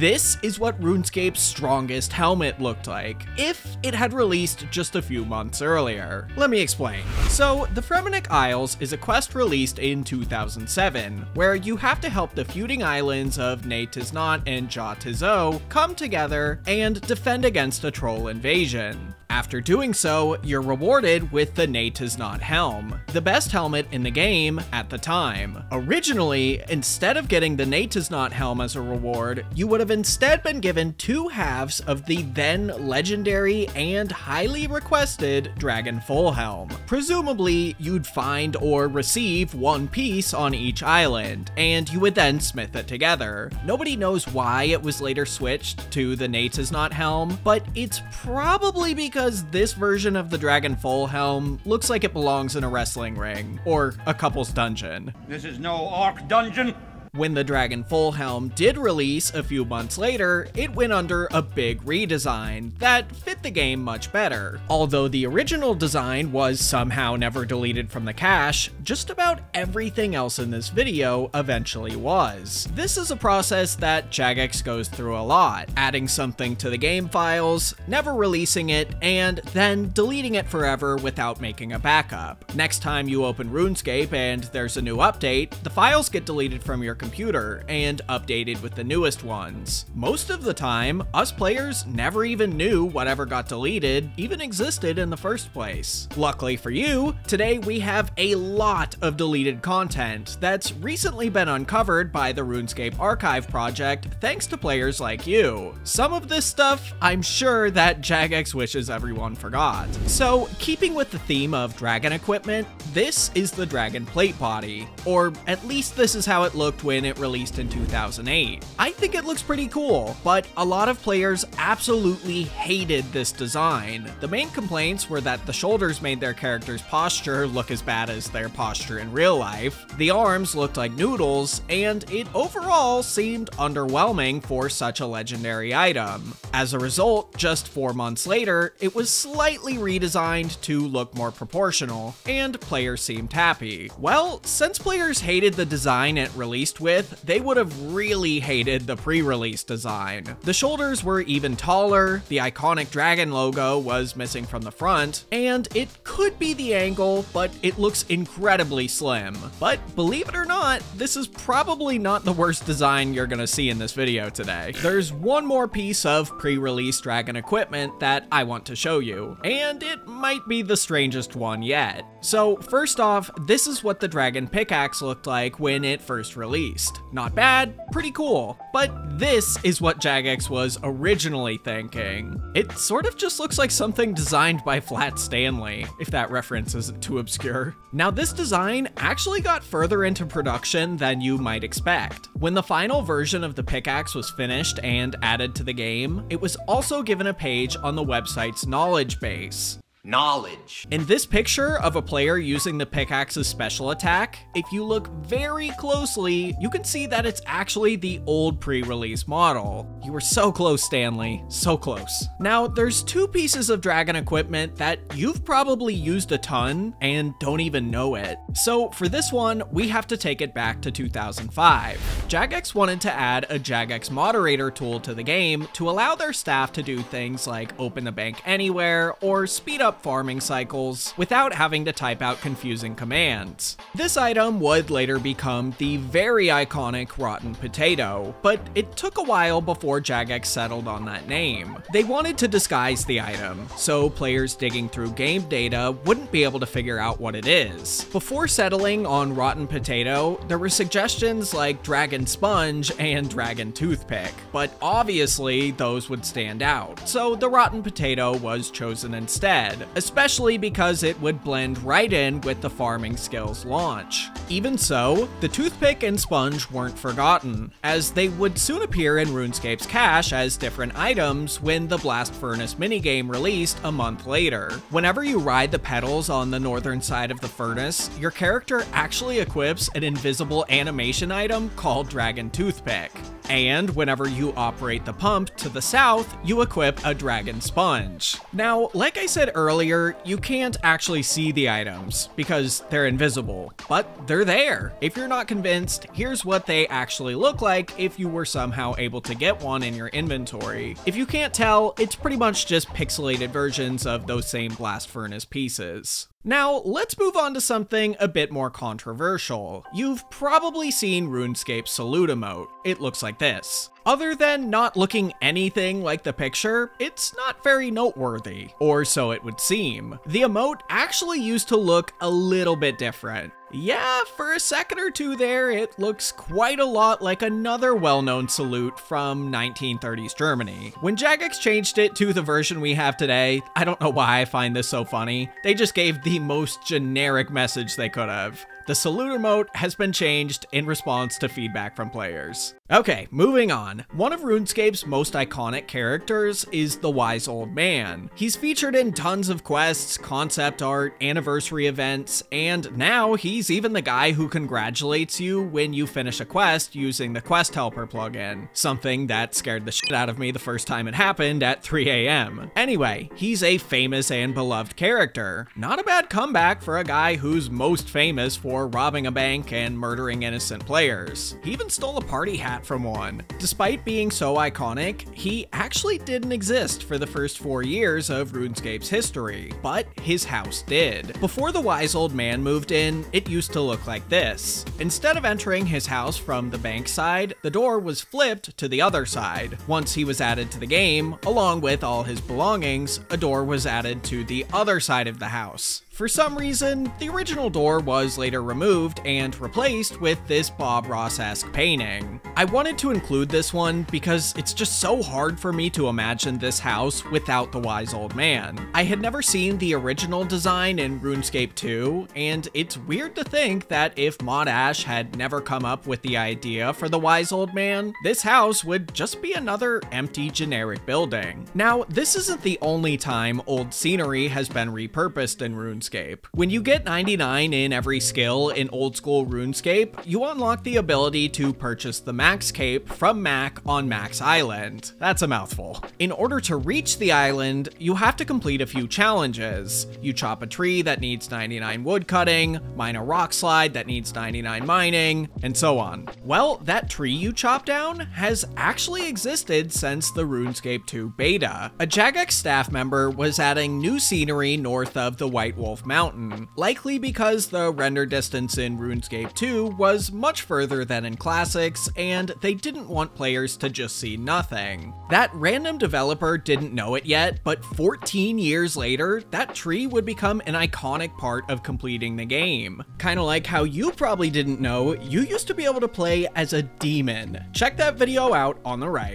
This is what RuneScape's strongest helmet looked like, if it had released just a few months earlier. Let me explain. So, the Fremenic Isles is a quest released in 2007, where you have to help the feuding islands of Ne Tiznat and Ja Tizo come together and defend against a troll invasion. After doing so, you're rewarded with the Ne Tiznat helm, the best helmet in the game at the time. Originally, instead of getting the Ne Tiznat helm as a reward, you would have instead been given 2 halves of the then legendary and highly requested Dragon Full helm. Presumably, you'd find or receive 1 piece on each island, and you would then smith it together. Nobody knows why it was later switched to the Ne Tiznat helm, but it's probably because this version of the Dragon Full helm looks like it belongs in a wrestling ring, or a couple's dungeon. This is no orc dungeon. When the Dragon Full helm did release a few months later, it went under a big redesign that fit the game much better. Although the original design was somehow never deleted from the cache, just about everything else in this video eventually was. This is a process that Jagex goes through a lot, adding something to the game files, never releasing it, and then deleting it forever without making a backup. Next time you open RuneScape and there's a new update, the files get deleted from your computer and updated with the newest ones. Most of the time, us players never even knew whatever got deleted even existed in the first place. Luckily for you, today we have a lot of deleted content that's recently been uncovered by the RuneScape Archive project thanks to players like you. Some of this stuff, I'm sure that Jagex wishes everyone forgot. So, keeping with the theme of dragon equipment, this is the dragon plate body, or at least this is how it looked when it released in 2008. I think it looks pretty cool, but a lot of players absolutely hated this design. The main complaints were that the shoulders made their character's posture look as bad as their posture in real life, the arms looked like noodles, and it overall seemed underwhelming for such a legendary item. As a result, just 4 months later, it was slightly redesigned to look more proportional, and players seemed happy. Well, since players hated the design it released with, they would have really hated the pre-release design. The shoulders were even taller, the iconic dragon logo was missing from the front, and it could be the angle, but it looks incredibly slim. But believe it or not, this is probably not the worst design you're gonna see in this video today. There's one more piece of pre-release dragon equipment that I want to show you, and it might be the strangest one yet. So first off, this is what the dragon pickaxe looked like when it first released. Not bad, pretty cool, but this is what Jagex was originally thinking. It sort of just looks like something designed by Flat Stanley, if that reference isn't too obscure. Now this design actually got further into production than you might expect. When the final version of the pickaxe was finished and added to the game, it was also given a page on the website's knowledge base. Knowledge. In this picture of a player using the pickaxe's special attack, if you look very closely, you can see that it's actually the old pre-release model. You were so close, Stanley, so close. Now, there's 2 pieces of dragon equipment that you've probably used a ton and don't even know it. So for this one, we have to take it back to 2005. Jagex wanted to add a Jagex moderator tool to the game to allow their staff to do things like open the bank anywhere or speed up farming cycles without having to type out confusing commands. This item would later become the very iconic Rotten Potato, but it took a while before Jagex settled on that name. They wanted to disguise the item, so players digging through game data wouldn't be able to figure out what it is. Before settling on Rotten Potato, there were suggestions like Dragon Sponge and Dragon Toothpick, but obviously those would stand out, so the Rotten Potato was chosen instead, especially because it would blend right in with the farming skills launch. Even so, the toothpick and sponge weren't forgotten, as they would soon appear in RuneScape's cache as different items when the Blast Furnace minigame released a month later. Whenever you ride the pedals on the northern side of the furnace, your character actually equips an invisible animation item called Dragon Toothpick. And whenever you operate the pump to the south, you equip a dragon sponge. Now, like I said earlier, you can't actually see the items because they're invisible, but they're there. If you're not convinced, here's what they actually look like if you were somehow able to get one in your inventory. If you can't tell, it's pretty much just pixelated versions of those same blast furnace pieces. Now, let's move on to something a bit more controversial. You've probably seen RuneScape's salute emote. It looks like this. Other than not looking anything like the picture, it's not very noteworthy, or so it would seem. The emote actually used to look a little bit different. Yeah, for a second or two there, it looks quite a lot like another well-known salute from 1930s Germany. When Jagex changed it to the version we have today, I don't know why I find this so funny. They just gave the most generic message they could have. The salute emote has been changed in response to feedback from players. Okay, moving on. One of RuneScape's most iconic characters is the Wise Old Man. He's featured in tons of quests, concept art, anniversary events, and now he's even the guy who congratulates you when you finish a quest using the Quest Helper plugin, something that scared the shit out of me the first time it happened at 3 AM. Anyway, he's a famous and beloved character. Not a bad comeback for a guy who's most famous for robbing a bank and murdering innocent players. He even stole a party hat from one. Despite being so iconic, he actually didn't exist for the first 4 years of RuneScape's history, but his house did. Before the Wise Old Man moved in, it used to look like this. Instead of entering his house from the bank side, the door was flipped to the other side. Once he was added to the game, along with all his belongings, a door was added to the other side of the house. For some reason, the original door was later removed and replaced with this Bob Ross-esque painting. I wanted to include this one because it's just so hard for me to imagine this house without the Wise Old Man. I had never seen the original design in RuneScape 2, and it's weird to think that if Mod Ash had never come up with the idea for the Wise Old Man, this house would just be another empty generic building. Now, this isn't the only time old scenery has been repurposed in RuneScape. When you get 99 in every skill in old school RuneScape, you unlock the ability to purchase the Max Cape from Mac on Max Island. That's a mouthful. In order to reach the island, you have to complete a few challenges. You chop a tree that needs 99 wood cutting, mine a rock slide that needs 99 mining, and so on. Well, that tree you chop down has actually existed since the RuneScape 2 beta. A Jagex staff member was adding new scenery north of the White Wolf Mountain, likely because the render distance in RuneScape 2 was much further than in Classics, and they didn't want players to just see nothing. That random developer didn't know it yet, but 14 years later, that tree would become an iconic part of completing the game. Kinda like how you probably didn't know you used to be able to play as a demon. Check that video out on the right.